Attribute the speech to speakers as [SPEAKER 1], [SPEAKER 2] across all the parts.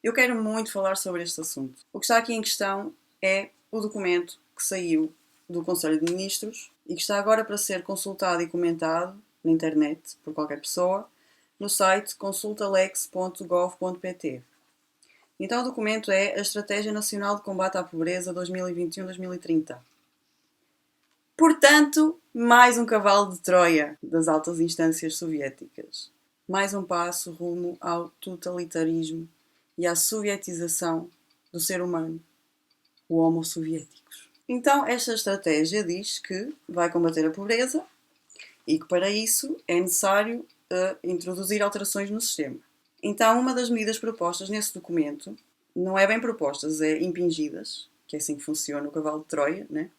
[SPEAKER 1] Eu quero muito falar sobre este assunto. O que está aqui em questão é o documento que saiu do Conselho de Ministros e que está agora para ser consultado e comentado na internet por qualquer pessoa no site consultalex.gov.pt. Então o documento é a Estratégia Nacional de Combate à Pobreza 2021-2030. Portanto, mais um cavalo de Troia das altas instâncias soviéticas. Mais um passo rumo ao totalitarismo e à sovietização do ser humano, o Homo soviéticos. Então, esta estratégia diz que vai combater a pobreza e que para isso é necessário introduzir alterações no sistema. Então, uma das medidas propostas nesse documento, não é bem propostas, é impingidas, que é assim que funciona o cavalo de Troia, né?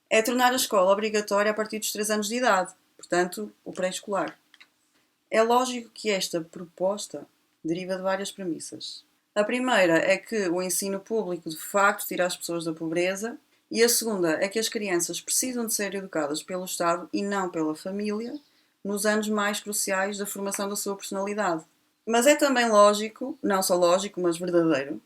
[SPEAKER 1] É tornar a escola obrigatória a partir dos 3 anos de idade, portanto, o pré-escolar. É lógico que esta proposta deriva de várias premissas. A primeira é que o ensino público de facto tira as pessoas da pobreza, e a segunda é que as crianças precisam de ser educadas pelo Estado e não pela família nos anos mais cruciais da formação da sua personalidade. Mas é também lógico, não só lógico, mas verdadeiro,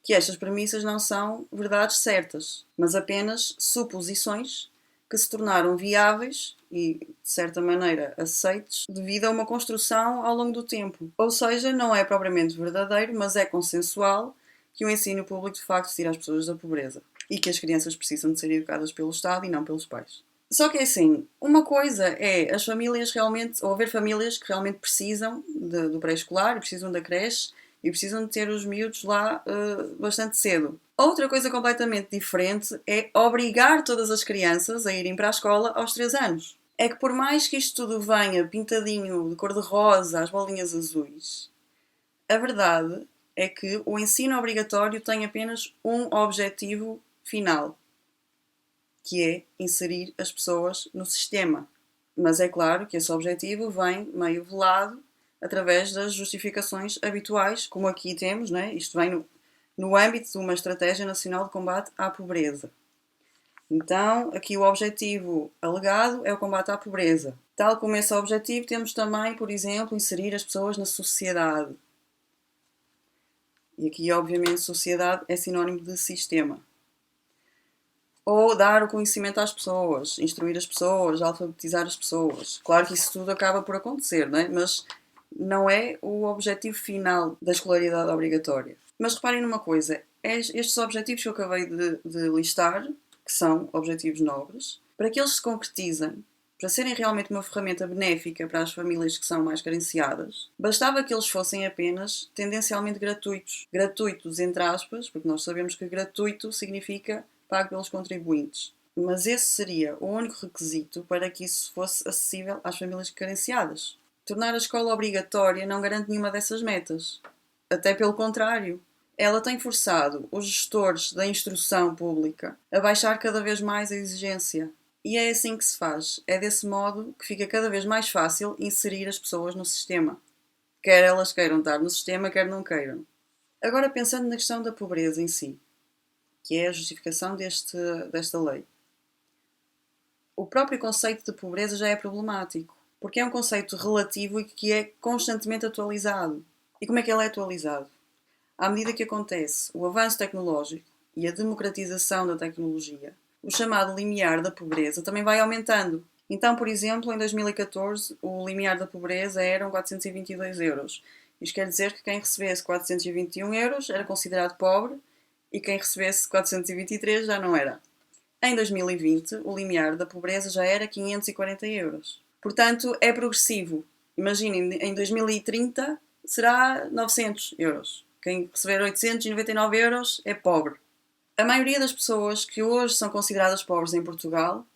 [SPEAKER 1] que estas premissas não são verdades certas, mas apenas suposições que se tornaram viáveis e, de certa maneira, aceites devido a uma construção ao longo do tempo. Ou seja, não é propriamente verdadeiro, mas é consensual que o ensino público de facto tira as pessoas da pobreza e que as crianças precisam de ser educadas pelo Estado e não pelos pais. Só que é assim, uma coisa é as famílias realmente, ou haver famílias que realmente precisam do pré-escolar, precisam da creche e precisam de ter os miúdos lá bastante cedo. Outra coisa completamente diferente é obrigar todas as crianças a irem para a escola aos 3 anos. É que por mais que isto tudo venha pintadinho de cor-de-rosa, às bolinhas azuis, a verdade é que o ensino obrigatório tem apenas um objetivo final, que é inserir as pessoas no sistema. Mas é claro que esse objetivo vem meio velado através das justificações habituais, como aqui temos, né? Isto vem no âmbito de uma estratégia nacional de combate à pobreza. Então, aqui o objetivo alegado é o combate à pobreza. Tal como esse objetivo, temos também, por exemplo, inserir as pessoas na sociedade. E aqui, obviamente, sociedade é sinónimo de sistema. Ou dar o conhecimento às pessoas, instruir as pessoas, alfabetizar as pessoas. Claro que isso tudo acaba por acontecer, não é? Mas não é o objetivo final da escolaridade obrigatória. Mas reparem numa coisa, estes objetivos que eu acabei de listar, que são objetivos nobres, para que eles se concretizem, para serem realmente uma ferramenta benéfica para as famílias que são mais carenciadas, bastava que eles fossem apenas tendencialmente gratuitos. Gratuitos, entre aspas, porque nós sabemos que gratuito significa pago pelos contribuintes. Mas esse seria o único requisito para que isso fosse acessível às famílias carenciadas. Tornar a escola obrigatória não garante nenhuma dessas metas. Até pelo contrário. Ela tem forçado os gestores da instrução pública a baixar cada vez mais a exigência. E é assim que se faz. É desse modo que fica cada vez mais fácil inserir as pessoas no sistema. Quer elas queiram estar no sistema, quer não queiram. Agora, pensando na questão da pobreza em si, que é a justificação desta lei. O próprio conceito de pobreza já é problemático, porque é um conceito relativo e que é constantemente atualizado. E como é que ele é atualizado? À medida que acontece o avanço tecnológico e a democratização da tecnologia, o chamado limiar da pobreza também vai aumentando. Então, por exemplo, em 2014, o limiar da pobreza eram 422 euros. Isto quer dizer que quem recebesse 421 euros era considerado pobre e quem recebesse 423 já não era. Em 2020, o limiar da pobreza já era 540 euros. Portanto, é progressivo. Imaginem, em 2030 será 900 euros. Quem receber 899 euros é pobre. A maioria das pessoas que hoje são consideradas pobres em Portugal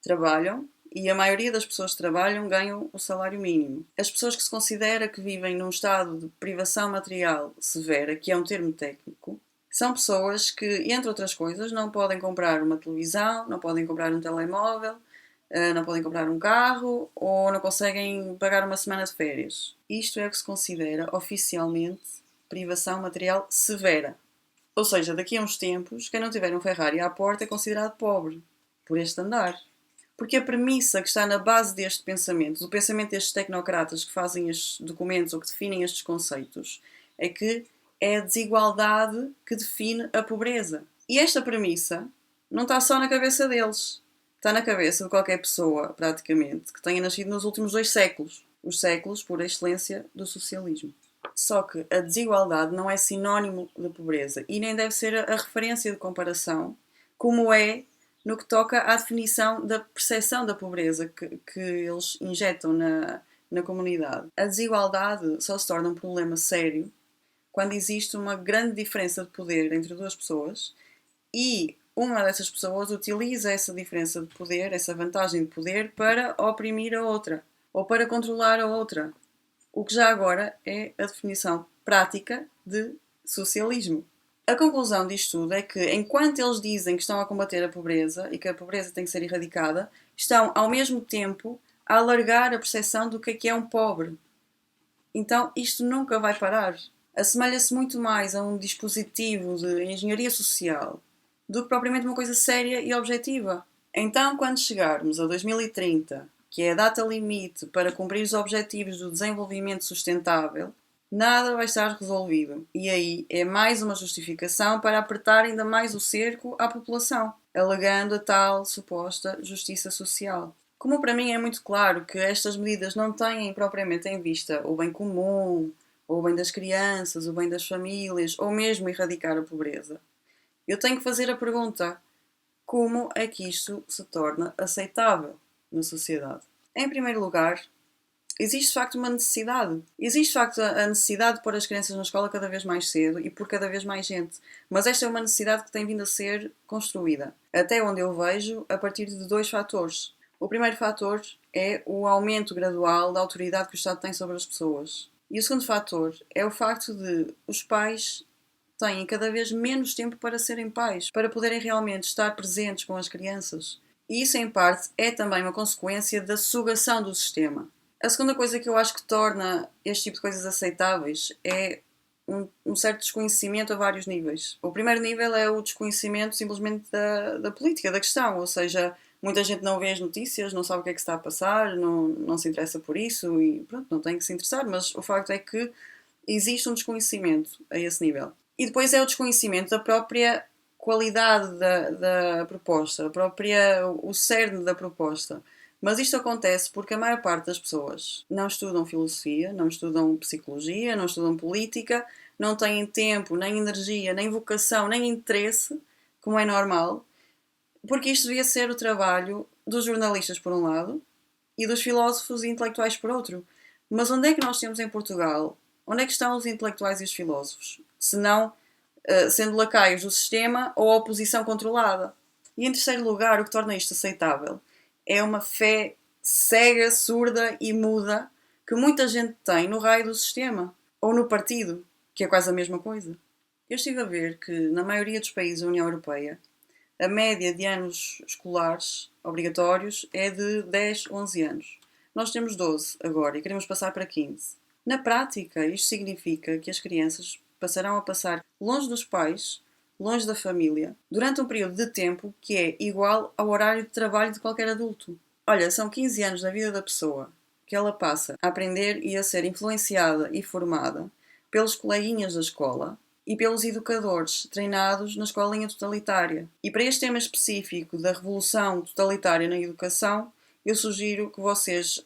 [SPEAKER 1] trabalham e a maioria das pessoas que trabalham ganham o salário mínimo. As pessoas que se considera que vivem num estado de privação material severa, que é um termo técnico, são pessoas que, entre outras coisas, não podem comprar uma televisão, não podem comprar um telemóvel, não podem comprar um carro ou não conseguem pagar uma semana de férias. Isto é o que se considera oficialmente privação material severa. Ou seja, daqui a uns tempos, quem não tiver um Ferrari à porta é considerado pobre, por este andar. Porque a premissa que está na base deste pensamento, do pensamento destes tecnocratas que fazem estes documentos ou que definem estes conceitos, é que é a desigualdade que define a pobreza. E esta premissa não está só na cabeça deles. Está na cabeça de qualquer pessoa, praticamente, que tenha nascido nos últimos 2 séculos. Os séculos, por excelência, do socialismo. Só que a desigualdade não é sinónimo de pobreza e nem deve ser a referência de comparação, como é no que toca à definição da percepção da pobreza que eles injetam na comunidade. A desigualdade só se torna um problema sério quando existe uma grande diferença de poder entre duas pessoas e uma dessas pessoas utiliza essa diferença de poder, essa vantagem de poder, para oprimir a outra ou para controlar a outra. O que já agora é a definição prática de socialismo. A conclusão disto tudo é que, enquanto eles dizem que estão a combater a pobreza e que a pobreza tem que ser erradicada, estão, ao mesmo tempo, a alargar a percepção do que é um pobre. Então, isto nunca vai parar. Assemelha-se muito mais a um dispositivo de engenharia social do que propriamente uma coisa séria e objetiva. Então, quando chegarmos a 2030, que é a data limite para cumprir os objetivos do desenvolvimento sustentável, nada vai estar resolvido. E aí é mais uma justificação para apertar ainda mais o cerco à população, alegando a tal suposta justiça social. Como para mim é muito claro que estas medidas não têm propriamente em vista o bem comum, ou o bem das crianças, o bem das famílias, ou mesmo erradicar a pobreza, eu tenho que fazer a pergunta: como é que isto se torna aceitável na sociedade? Em primeiro lugar, existe de facto uma necessidade. Existe de facto a necessidade de pôr as crianças na escola cada vez mais cedo e por cada vez mais gente. Mas esta é uma necessidade que tem vindo a ser construída, até onde eu vejo, a partir de 2 fatores. O primeiro fator é o aumento gradual da autoridade que o Estado tem sobre as pessoas. E o segundo fator é o facto de os pais têm cada vez menos tempo para serem pais, para poderem realmente estar presentes com as crianças. E isso, em parte, é também uma consequência da sugação do sistema. A segunda coisa que eu acho que torna este tipo de coisas aceitáveis é um certo desconhecimento a vários níveis. O primeiro nível é o desconhecimento simplesmente da política, da questão, ou seja, muita gente não vê as notícias, não sabe o que é que está a passar, não se interessa por isso e pronto, não tem que se interessar, mas o facto é que existe um desconhecimento a esse nível. E depois é o desconhecimento da própria qualidade da proposta, o cerne da proposta. Mas isto acontece porque a maior parte das pessoas não estudam filosofia, não estudam psicologia, não estudam política, não têm tempo, nem energia, nem vocação, nem interesse, como é normal, porque isto devia ser o trabalho dos jornalistas, por um lado, e dos filósofos e intelectuais, por outro. Mas onde é que nós temos em Portugal? Onde é que estão os intelectuais e os filósofos? Se não sendo lacaios do sistema ou a oposição controlada. E em terceiro lugar, o que torna isto aceitável é uma fé cega, surda e muda que muita gente tem no raio do sistema ou no partido, que é quase a mesma coisa. Eu estive a ver que na maioria dos países da União Europeia a média de anos escolares obrigatórios é de 10, 11 anos. Nós temos 12 agora e queremos passar para 15. Na prática, isto significa que as crianças passarão a passar longe dos pais, longe da família, durante um período de tempo que é igual ao horário de trabalho de qualquer adulto. Olha, são 15 anos da vida da pessoa que ela passa a aprender e a ser influenciada e formada pelos coleguinhas da escola e pelos educadores treinados na escolinha totalitária. E para este tema específico da revolução totalitária na educação, eu sugiro que vocês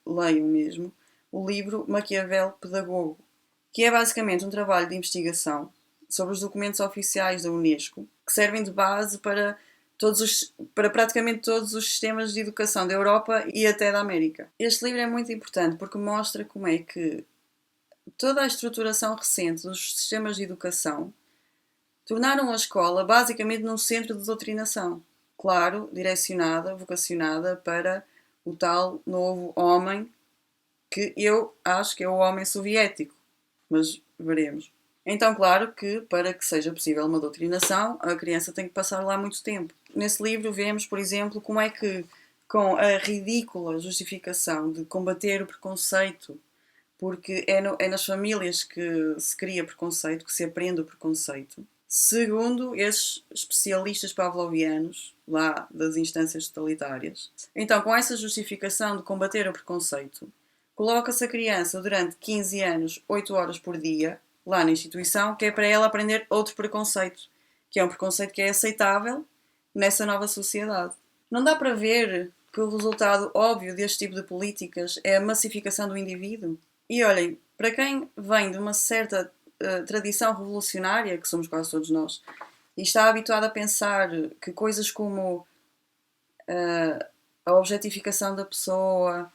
[SPEAKER 1] leiam mesmo, o livro Maquiavel Pedagogo, que é basicamente um trabalho de investigação sobre os documentos oficiais da Unesco, que servem de base para praticamente todos os sistemas de educação da Europa e até da América. Este livro é muito importante porque mostra como é que toda a estruturação recente dos sistemas de educação tornaram a escola basicamente num centro de doutrinação. Claro, direcionada, vocacionada para o tal novo homem que eu acho que é o homem soviético. Mas veremos. Então, claro que para que seja possível uma doutrinação, a criança tem que passar lá muito tempo. Nesse livro vemos, por exemplo, como é que, com a ridícula justificação de combater o preconceito, porque é nas famílias que se cria preconceito, que se aprende o preconceito, segundo esses especialistas pavlovianos, lá das instâncias totalitárias. Então, com essa justificação de combater o preconceito, coloca-se a criança durante 15 anos, 8 horas por dia, lá na instituição, que é para ela aprender outro preconceito, que é um preconceito que é aceitável nessa nova sociedade. Não dá para ver que o resultado óbvio deste tipo de políticas é a massificação do indivíduo? E olhem, para quem vem de uma certa tradição revolucionária, que somos quase todos nós, e está habituado a pensar que coisas como a objetificação da pessoa,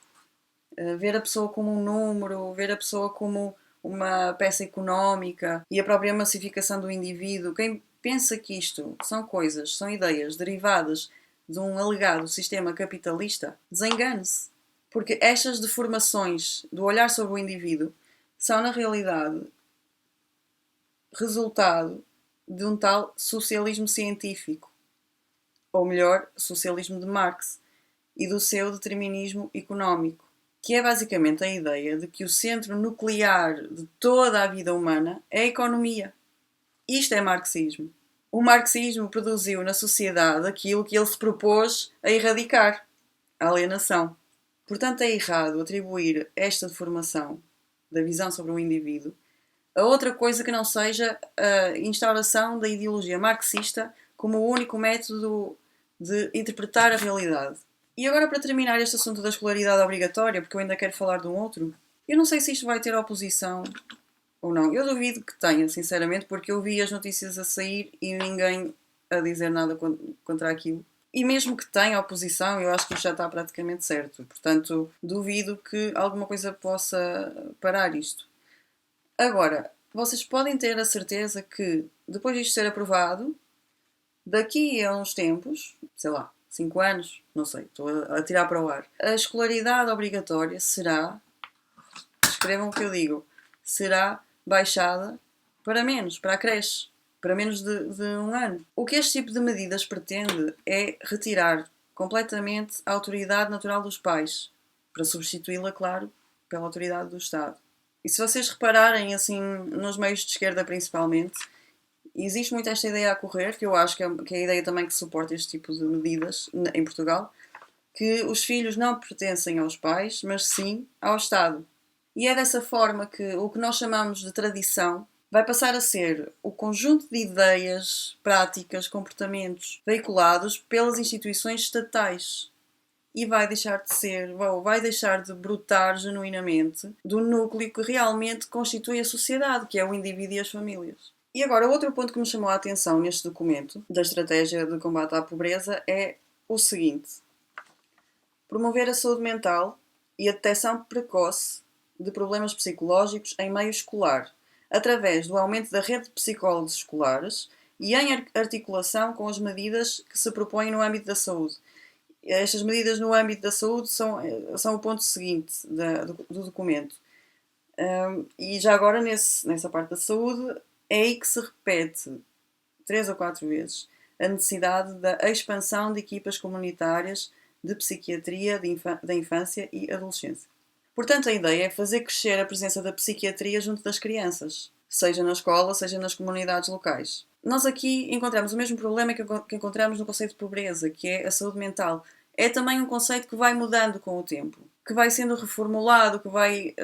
[SPEAKER 1] ver a pessoa como um número, ver a pessoa como uma peça económica e a própria massificação do indivíduo, quem pensa que isto são coisas, são ideias derivadas de um alegado sistema capitalista, desengane-se. Porque estas deformações do olhar sobre o indivíduo são, na realidade, resultado de um tal socialismo científico, ou melhor, socialismo de Marx, e do seu determinismo económico, que é basicamente a ideia de que o centro nuclear de toda a vida humana é a economia. Isto é marxismo. O marxismo produziu na sociedade aquilo que ele se propôs a erradicar, a alienação. Portanto, é errado atribuir esta deformação da visão sobre o indivíduo a outra coisa que não seja a instauração da ideologia marxista como o único método de interpretar a realidade. E agora, para terminar este assunto da escolaridade obrigatória, porque eu ainda quero falar de um outro, eu não sei se isto vai ter oposição ou não. Eu duvido que tenha, sinceramente, porque eu vi as notícias a sair e ninguém a dizer nada contra aquilo. E mesmo que tenha oposição, eu acho que isto já está praticamente certo. Portanto, duvido que alguma coisa possa parar isto. Agora, vocês podem ter a certeza que, depois disto ser aprovado, daqui a uns tempos, sei lá, 5 anos, não sei, estou a tirar para o ar, a escolaridade obrigatória será, escrevam o que eu digo, será baixada para menos, para a creche, para menos de um ano. O que este tipo de medidas pretende é retirar completamente a autoridade natural dos pais, para substituí-la, claro, pela autoridade do Estado. E se vocês repararem, assim, nos meios de esquerda principalmente, existe muito esta ideia a correr, que eu acho que é a ideia também que suporta este tipo de medidas em Portugal, que os filhos não pertencem aos pais, mas sim ao Estado. E é dessa forma que o que nós chamamos de tradição vai passar a ser o conjunto de ideias, práticas, comportamentos veiculados pelas instituições estatais. E vai deixar de ser, ou vai deixar de brotar genuinamente do núcleo que realmente constitui a sociedade, que é o indivíduo e as famílias. E agora, outro ponto que me chamou a atenção neste documento, da Estratégia de Combate à Pobreza, é o seguinte: promover a saúde mental e a detecção precoce de problemas psicológicos em meio escolar, através do aumento da rede de psicólogos escolares e em articulação com as medidas que se propõem no âmbito da saúde. Estas medidas no âmbito da saúde são o ponto seguinte do documento. E já agora, nessa parte da saúde, é aí que se repete 3 ou 4 vezes a necessidade da expansão de equipas comunitárias de psiquiatria da infância e adolescência. Portanto, a ideia é fazer crescer a presença da psiquiatria junto das crianças, seja na escola, seja nas comunidades locais. Nós aqui encontramos o mesmo problema que encontramos no conceito de pobreza, que é a saúde mental. É também um conceito que vai mudando com o tempo, que vai sendo reformulado, que vai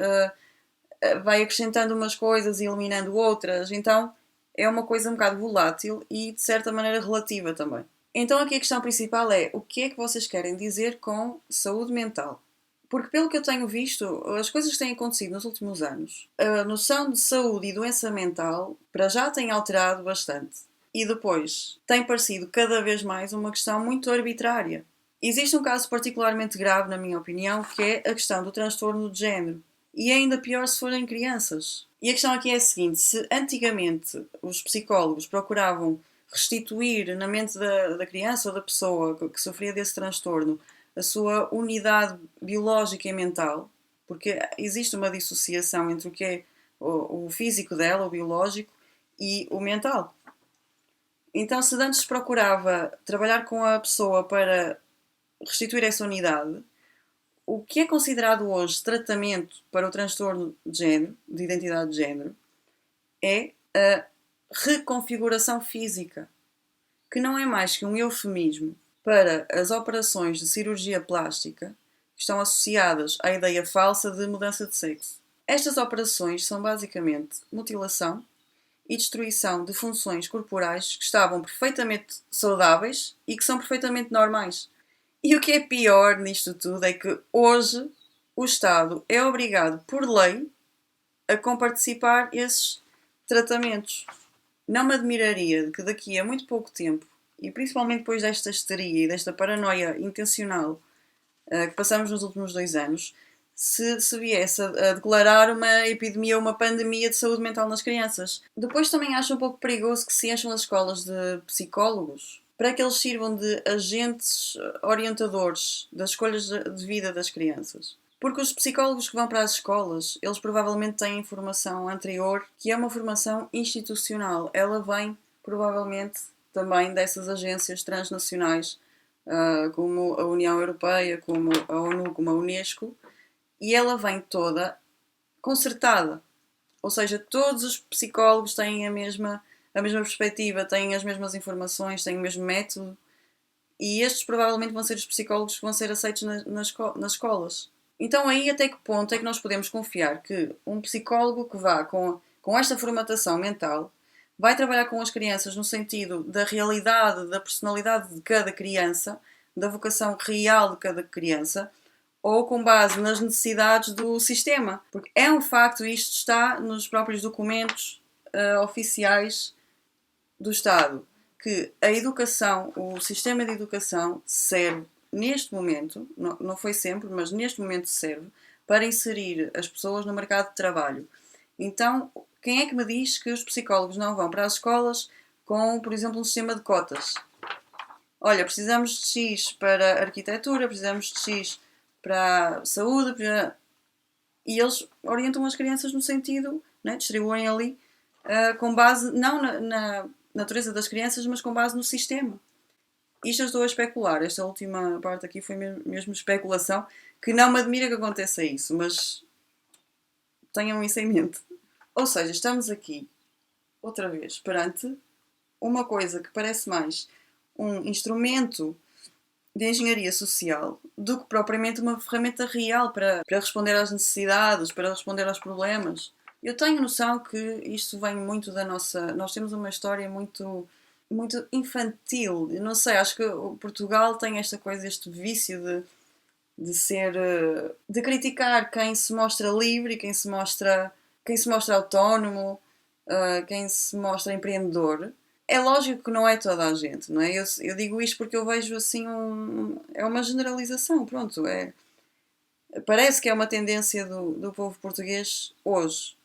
[SPEAKER 1] acrescentando umas coisas e eliminando outras. Então, é uma coisa um bocado volátil e, de certa maneira, relativa também. Então, aqui a questão principal é: o que é que vocês querem dizer com saúde mental? Porque, pelo que eu tenho visto, as coisas que têm acontecido nos últimos anos, a noção de saúde e doença mental, para já tem alterado bastante. E depois, tem parecido cada vez mais uma questão muito arbitrária. Existe um caso particularmente grave, na minha opinião, que é a questão do transtorno de género. E é ainda pior se forem crianças. E a questão aqui é a seguinte: se antigamente os psicólogos procuravam restituir na mente da criança ou da pessoa que sofria desse transtorno a sua unidade biológica e mental, porque existe uma dissociação entre o que é o físico dela, o biológico, e o mental. Então, se antes procurava trabalhar com a pessoa para restituir essa unidade, o que é considerado hoje tratamento para o transtorno de género, de identidade de género, é a reconfiguração física, que não é mais que um eufemismo para as operações de cirurgia plástica que estão associadas à ideia falsa de mudança de sexo. Estas operações são basicamente mutilação e destruição de funções corporais que estavam perfeitamente saudáveis e que são perfeitamente normais. E o que é pior nisto tudo é que hoje o Estado é obrigado por lei a comparticipar esses tratamentos. Não me admiraria que daqui a muito pouco tempo, e principalmente depois desta histeria e desta paranoia intencional que passamos nos últimos 2 anos, se viesse a declarar uma epidemia ou uma pandemia de saúde mental nas crianças. Depois também acho um pouco perigoso que se encham as escolas de psicólogos para que eles sirvam de agentes orientadores das escolhas de vida das crianças. Porque os psicólogos que vão para as escolas, eles provavelmente têm informação anterior, que é uma formação institucional. Ela vem, provavelmente, também dessas agências transnacionais, como a União Europeia, como a ONU, como a Unesco, e ela vem toda concertada. Ou seja, todos os psicólogos têm a mesma perspectiva, têm as mesmas informações, têm o mesmo método, e estes provavelmente vão ser os psicólogos que vão ser aceitos nas escolas. Então aí até que ponto é que nós podemos confiar que um psicólogo que vá com esta formatação mental vai trabalhar com as crianças no sentido da realidade, da personalidade de cada criança, da vocação real de cada criança, ou com base nas necessidades do sistema. Porque é um facto, isto está nos próprios documentos oficiais do Estado, que a educação, o sistema de educação serve neste momento, não foi sempre, mas neste momento serve para inserir as pessoas no mercado de trabalho. Então, quem é que me diz que os psicólogos não vão para as escolas com, por exemplo, um sistema de cotas? Olha, precisamos de X para arquitetura, precisamos de X para saúde, e eles orientam as crianças no sentido, né, distribuem ali com base não na natureza das crianças, mas com base no sistema. Isto eu estou a especular, esta última parte aqui foi mesmo especulação, que não me admira que aconteça isso, mas tenham isso em mente. Ou seja, estamos aqui, outra vez, perante uma coisa que parece mais um instrumento de engenharia social do que propriamente uma ferramenta real para responder às necessidades, para responder aos problemas. Eu tenho noção que isto vem muito da nossa... Nós temos uma história muito infantil. Eu não sei, acho que Portugal tem esta coisa, este vício de ser... de criticar quem se mostra livre, quem se mostra autónomo, quem se mostra empreendedor. É lógico que não é toda a gente, não é? Eu digo isto porque eu vejo assim é uma generalização, pronto. Parece que é uma tendência do povo português hoje.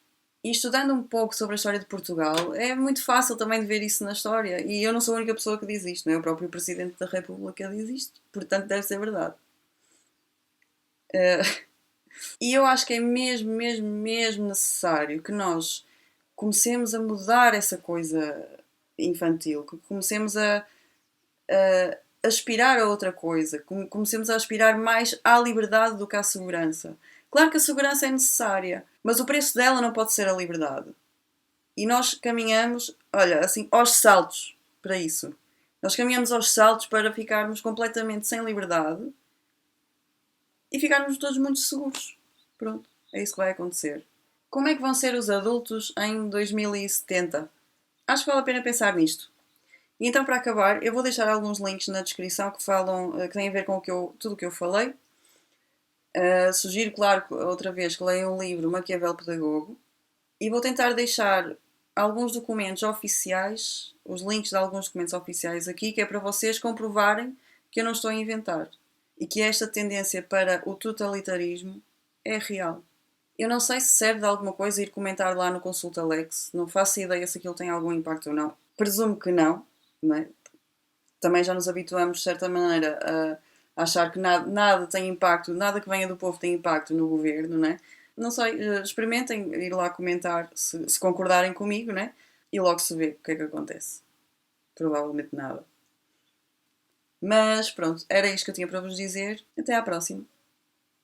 [SPEAKER 1] E estudando um pouco sobre a história de Portugal, é muito fácil também de ver isso na história. E eu não sou a única pessoa que diz isto, não é? O próprio Presidente da República diz isto, portanto deve ser verdade. E eu acho que é mesmo, mesmo, mesmo necessário que nós comecemos a mudar essa coisa infantil, que comecemos a aspirar a outra coisa, comecemos a aspirar mais à liberdade do que à segurança. Claro que a segurança é necessária, mas o preço dela não pode ser a liberdade. E nós caminhamos, olha, assim, aos saltos para isso. Nós caminhamos aos saltos para ficarmos completamente sem liberdade e ficarmos todos muito seguros. Pronto, é isso que vai acontecer. Como é que vão ser os adultos em 2070? Acho que vale a pena pensar nisto. E então, para acabar, eu vou deixar alguns links na descrição que falam, que têm a ver com tudo o que eu falei. Sugiro, claro, outra vez que leiam o livro Maquiavel Pedagogo. E vou tentar deixar alguns documentos oficiais, os links de alguns documentos oficiais aqui, que é para vocês comprovarem que eu não estou a inventar. E que esta tendência para o totalitarismo é real. Eu não sei se serve de alguma coisa ir comentar lá no Consulta Lex. Não faço ideia se aquilo tem algum impacto ou não. Presumo que não, não é? Também já nos habituamos, de certa maneira, a achar que nada tem impacto, nada que venha do povo tem impacto no governo, não é? Não sei, experimentem ir lá comentar se concordarem comigo, né? E logo se vê o que é que acontece. Provavelmente nada. Mas pronto, era isto que eu tinha para vos dizer. Até à próxima.